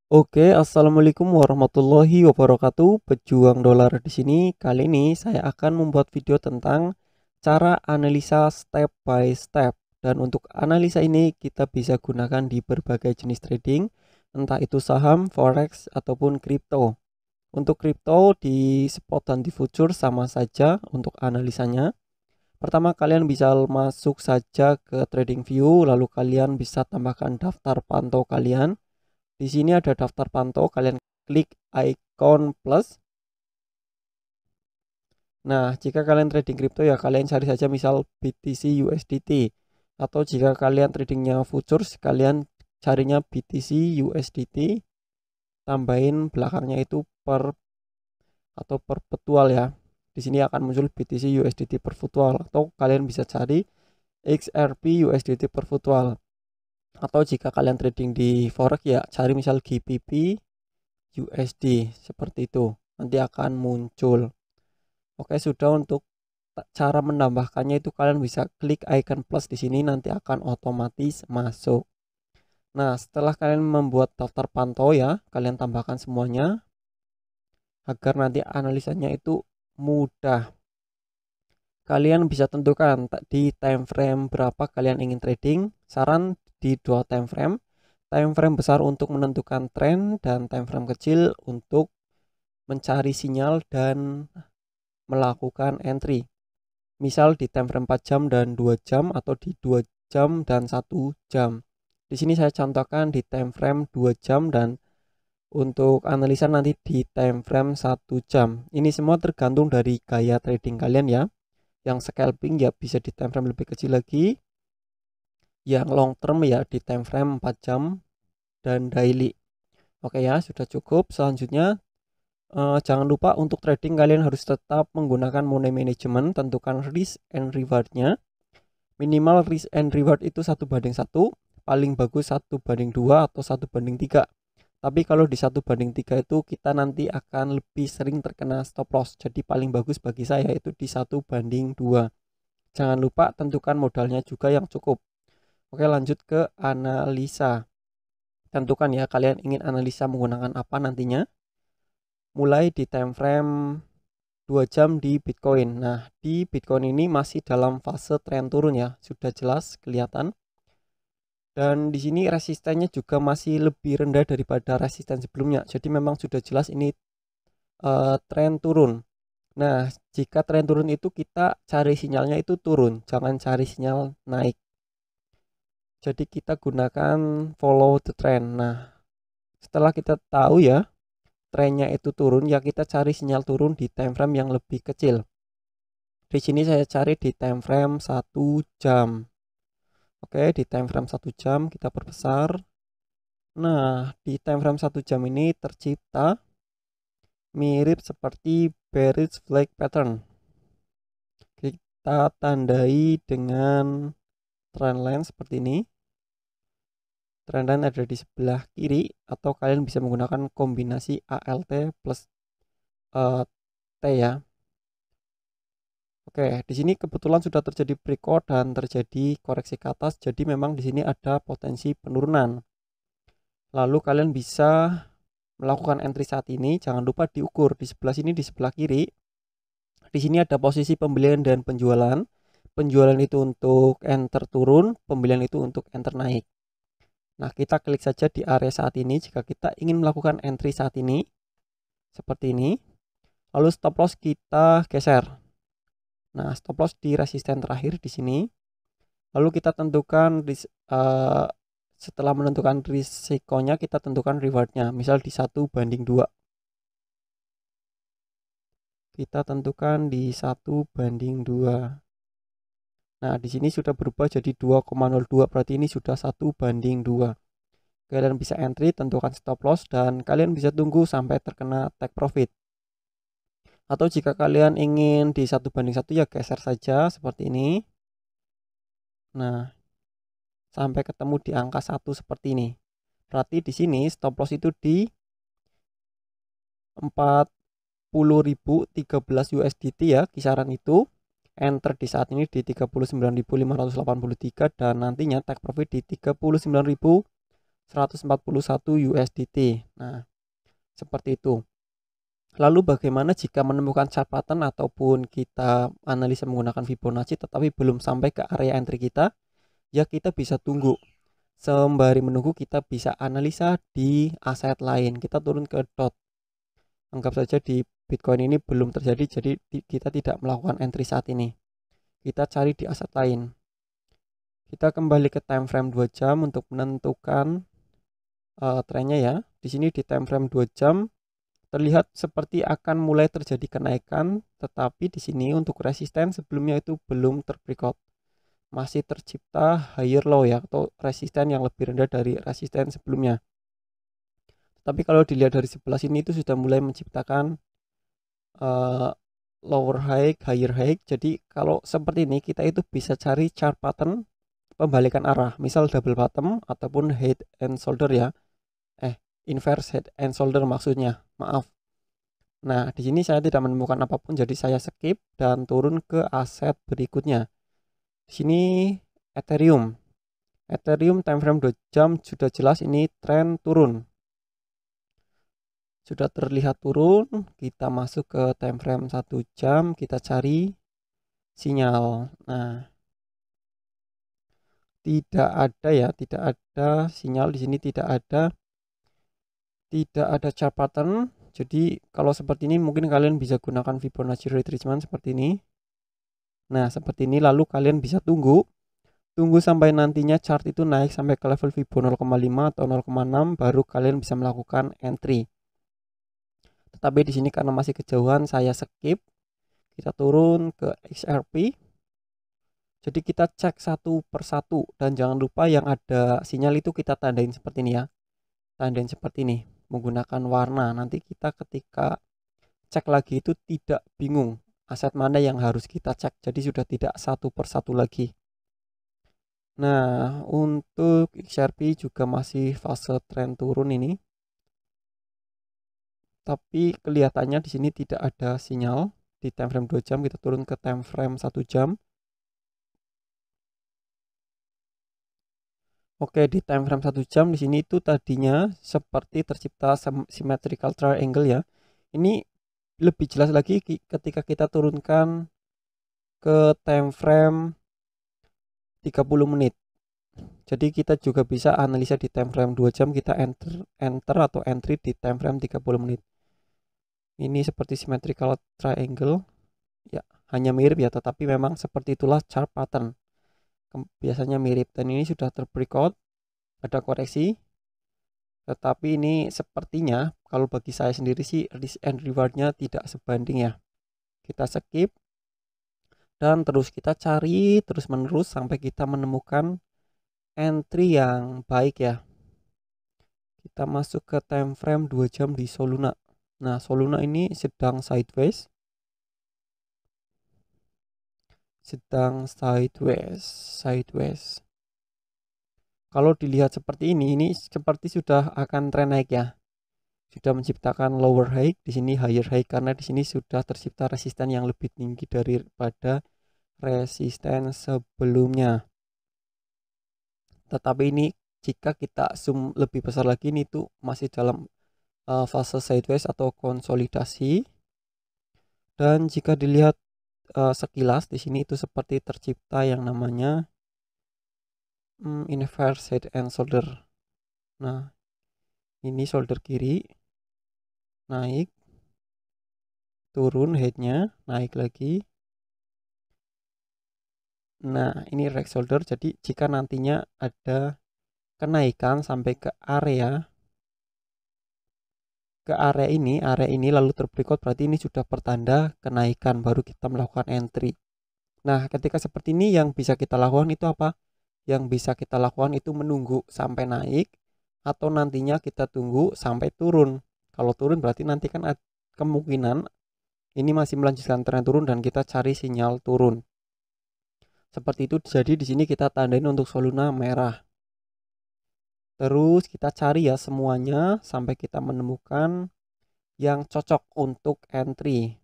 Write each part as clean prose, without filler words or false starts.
Oke, assalamualaikum warahmatullahi wabarakatuh. Pejuang dolar di sini. Kali ini saya akan membuat video tentang cara analisa step by step. Dan untuk analisa ini kita bisa gunakan di berbagai jenis trading, entah itu saham, forex ataupun kripto. Untuk kripto di spot dan di future sama saja untuk analisanya. Pertama kalian bisa masuk saja ke TradingView, lalu kalian bisa tambahkan daftar pantau kalian. Di sini ada daftar pantau, kalian klik icon plus. Nah, jika kalian trading kripto ya kalian cari saja misal BTC USDT. Atau jika kalian tradingnya futures, kalian carinya BTC USDT, tambahin belakangnya itu per atau perpetual ya. Di sini akan muncul BTC USDT perpetual atau kalian bisa cari XRP USDT perpetual. Atau jika kalian trading di forex ya cari misal GBP USD seperti itu, nanti akan muncul. Oke, sudah. Untuk cara menambahkannya itu kalian bisa klik icon plus di sini, nanti akan otomatis masuk. Nah, setelah kalian membuat daftar pantau ya, kalian tambahkan semuanya agar nanti analisanya itu mudah. Kalian bisa tentukan di time frame berapa kalian ingin trading. Saran di dua time frame. Time frame besar untuk menentukan tren dan time frame kecil untuk mencari sinyal dan melakukan entry. Misal di time frame 4 jam dan 2 jam atau di 2 jam dan 1 jam. Di sini saya contohkan di time frame 2 jam dan untuk analisa nanti di time frame 1 jam. Ini semua tergantung dari gaya trading kalian ya. Yang scalping ya bisa di time frame lebih kecil lagi. Yang long term ya di time frame 4 jam dan daily. Oke ya, sudah cukup. Selanjutnya jangan lupa untuk trading kalian harus tetap menggunakan money management. Tentukan risk and rewardnya. Minimal risk and reward itu 1:1, paling bagus 1:2 atau 1:3. Tapi kalau di 1:3 itu kita nanti akan lebih sering terkena stop loss. Jadi paling bagus bagi saya itu di 1:2. Jangan lupa tentukan modalnya juga yang cukup. Oke, lanjut ke analisa. Tentukan ya kalian ingin analisa menggunakan apa nantinya. Mulai di time frame 2 jam di Bitcoin. Nah, di Bitcoin ini masih dalam fase tren turun ya, sudah jelas kelihatan. Dan di sini resistennya juga masih lebih rendah daripada resisten sebelumnya. Jadi memang sudah jelas ini tren turun. Nah, jika tren turun itu kita cari sinyalnya itu turun, jangan cari sinyal naik. Jadi kita gunakan follow the trend. Nah, setelah kita tahu ya trennya itu turun, ya kita cari sinyal turun di time frame yang lebih kecil. Di sini saya cari di time frame 1 jam. Oke, di time frame 1 jam kita perbesar. Nah, di time frame 1 jam ini tercipta mirip seperti bearish flag pattern. Kita tandai dengan trendline seperti ini. Trendline ada di sebelah kiri atau kalian bisa menggunakan kombinasi ALT plus T ya. Oke, di sini kebetulan sudah terjadi breakout dan terjadi koreksi ke atas, jadi memang di sini ada potensi penurunan. Lalu kalian bisa melakukan entry saat ini, jangan lupa diukur di sebelah sini, di sebelah kiri. Di sini ada posisi pembelian dan penjualan. Penjualan itu untuk enter turun, pembelian itu untuk enter naik. Nah, kita klik saja di area saat ini jika kita ingin melakukan entry saat ini. Seperti ini. Lalu stop loss kita geser. Nah, stop loss di resisten terakhir di sini. Lalu kita tentukan setelah menentukan risikonya kita tentukan rewardnya. Misal di 1:2. Kita tentukan di 1:2. Nah, di sini sudah berubah jadi 2,02, berarti ini sudah 1:2. Kalian bisa entry, tentukan stop loss, dan kalian bisa tunggu sampai terkena take profit. Atau jika kalian ingin di 1:1 ya geser saja seperti ini. Nah, sampai ketemu di angka 1 seperti ini. Berarti di sini stop loss itu di 40.013 USDT ya, kisaran itu. Enter di saat ini di 39.583 dan nantinya take profit di 39.000 141 USDT. Nah, seperti itu. Lalu bagaimana jika menemukan chart pattern ataupun kita analisa menggunakan Fibonacci tetapi belum sampai ke area entry kita? Ya, kita bisa tunggu. Sembari menunggu kita bisa analisa di aset lain. Kita turun ke DOT. Anggap saja di Bitcoin ini belum terjadi, jadi kita tidak melakukan entry saat ini. Kita cari di aset lain. Kita kembali ke time frame 2 jam untuk menentukan trennya ya. Di sini di time frame 2 jam terlihat seperti akan mulai terjadi kenaikan, tetapi di sini untuk resisten sebelumnya itu belum terbreakout. Masih tercipta higher low ya, atau resisten yang lebih rendah dari resisten sebelumnya. Tapi kalau dilihat dari sebelah sini itu sudah mulai menciptakan lower high, higher high. Jadi kalau seperti ini kita itu bisa cari chart pattern pembalikan arah, misal double bottom ataupun head and shoulder ya. Inverse head and shoulder maksudnya, maaf. Nah, di sini saya tidak menemukan apapun, jadi saya skip dan turun ke aset berikutnya. Di sini Ethereum. Ethereum time frame 2 jam sudah jelas ini tren turun. Sudah terlihat turun, kita masuk ke time frame 1 jam, kita cari sinyal. Nah, tidak ada ya, tidak ada sinyal di sini, tidak ada chart pattern. Jadi kalau seperti ini mungkin kalian bisa gunakan Fibonacci retracement seperti ini. Nah, seperti ini lalu kalian bisa tunggu sampai nantinya chart itu naik sampai ke level Fibo 0,5 atau 0,6 baru kalian bisa melakukan entry. Tetapi di sini karena masih kejauhan saya skip. Kita turun ke XRP. Jadi kita cek satu persatu dan jangan lupa yang ada sinyal itu kita tandain seperti ini ya. Tandain seperti ini menggunakan warna. Nanti kita ketika cek lagi itu tidak bingung aset mana yang harus kita cek. Jadi sudah tidak satu persatu lagi. Nah, untuk XRP juga masih fase tren turun ini. Tapi kelihatannya di sini tidak ada sinyal. Di time frame 2 jam kita turun ke time frame 1 jam. Oke, di time frame 1 jam di sini itu tadinya seperti tercipta symmetrical triangle ya. Ini lebih jelas lagi ketika kita turunkan ke time frame 30 menit. Jadi kita juga bisa analisa di time frame 2 jam, kita enter atau entry di time frame 30 menit. Ini seperti symmetrical triangle. Ya, hanya mirip ya, tetapi memang seperti itulah chart pattern. Biasanya mirip dan ini sudah terbreakout, ada koreksi. Tetapi ini sepertinya kalau bagi saya sendiri sih risk and rewardnya tidak sebanding ya. Kita skip dan terus kita cari terus menerus sampai kita menemukan entry yang baik ya. Kita masuk ke time frame 2 jam di Soluna. Nah, Soluna ini sedang sideways. Kalau dilihat seperti ini seperti sudah akan tren naik ya. Sudah menciptakan lower high, di sini higher high karena di sini sudah tercipta resisten yang lebih tinggi daripada resisten sebelumnya. Tetapi ini jika kita zoom lebih besar lagi ini tuh masih dalam fase sideways atau konsolidasi. Dan jika dilihat sekilas di sini itu seperti tercipta yang namanya inverse head and shoulder. Nah, ini shoulder kiri naik, turun headnya, naik lagi. Nah, ini right shoulder. Jadi jika nantinya ada kenaikan sampai ke area ini lalu terbreakout, berarti ini sudah pertanda kenaikan, baru kita melakukan entry. Nah, ketika seperti ini yang bisa kita lakukan itu apa? Yang bisa kita lakukan itu menunggu sampai naik atau nantinya kita tunggu sampai turun. Kalau turun berarti nanti kan kemungkinan ini masih melanjutkan tren turun dan kita cari sinyal turun. Seperti itu. Jadi di sini kita tandain untuk Soluna merah. Terus kita cari ya semuanya sampai kita menemukan yang cocok untuk entry.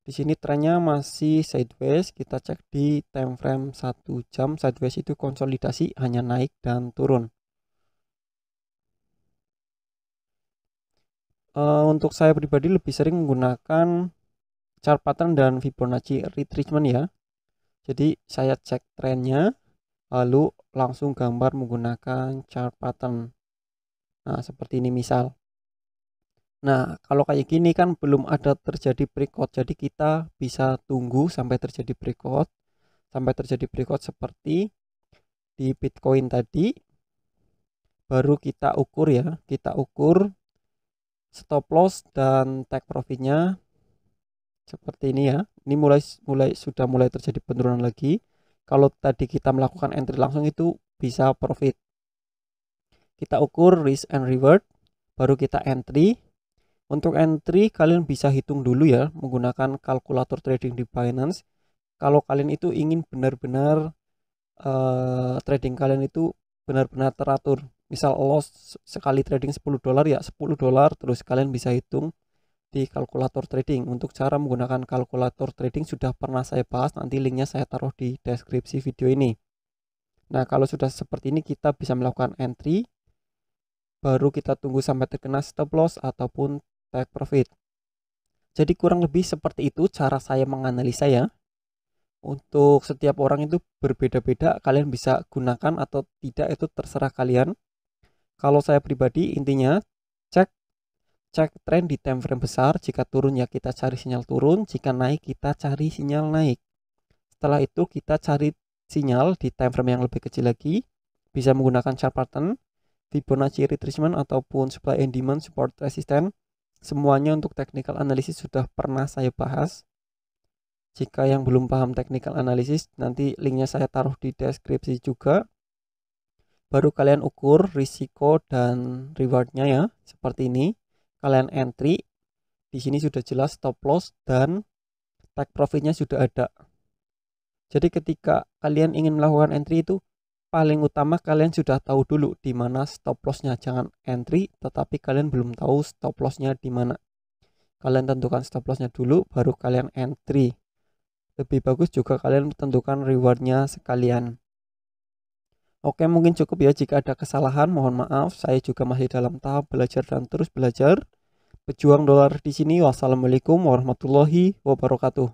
Di sini trennya masih sideways, kita cek di time frame 1 jam. Sideways itu konsolidasi, hanya naik dan turun. Untuk saya pribadi lebih sering menggunakan chart pattern dan Fibonacci retracement ya. Jadi saya cek trennya lalu langsung gambar menggunakan chart pattern. Nah, seperti ini misal. Nah, kalau kayak gini kan belum ada terjadi breakout. Jadi kita bisa tunggu sampai terjadi breakout. Sampai terjadi breakout seperti di Bitcoin tadi. Baru kita ukur ya. Kita ukur stop loss dan take profitnya seperti ini ya. Ini sudah mulai terjadi penurunan lagi. Kalau tadi kita melakukan entry langsung itu bisa profit. Kita ukur risk and reward, baru kita entry. Untuk entry kalian bisa hitung dulu ya menggunakan kalkulator trading di Binance. Kalau kalian itu ingin benar-benar trading kalian itu benar-benar teratur. Misal loss sekali trading $10 ya $10, terus kalian bisa hitung di kalkulator trading. Untuk cara menggunakan kalkulator trading sudah pernah saya bahas, nanti linknya saya taruh di deskripsi video ini. Nah, kalau sudah seperti ini kita bisa melakukan entry, baru kita tunggu sampai terkena stop loss ataupun take profit. Jadi kurang lebih seperti itu cara saya menganalisa ya. Untuk setiap orang itu berbeda-beda, kalian bisa gunakan atau tidak itu terserah kalian. Kalau saya pribadi intinya cek tren di time frame besar. Jika turun ya kita cari sinyal turun, jika naik kita cari sinyal naik. Setelah itu kita cari sinyal di time frame yang lebih kecil lagi, bisa menggunakan chart pattern, Fibonacci retracement ataupun supply and demand, support resistance. Semuanya untuk technical analysis sudah pernah saya bahas. Jika yang belum paham technical analysis, nanti linknya saya taruh di deskripsi juga. Baru kalian ukur risiko dan rewardnya ya, seperti ini. Kalian entry, di sini sudah jelas stop loss dan take profitnya sudah ada. Jadi ketika kalian ingin melakukan entry itu paling utama kalian sudah tahu dulu di mana stop lossnya. Jangan entry tetapi kalian belum tahu stop lossnya di mana. Kalian tentukan stop lossnya dulu baru kalian entry. Lebih bagus juga kalian tentukan rewardnya sekalian. Oke, mungkin cukup ya. Jika ada kesalahan mohon maaf. Saya juga masih dalam tahap belajar dan terus belajar. Pejuang dolar di sini. Wassalamualaikum warahmatullahi wabarakatuh.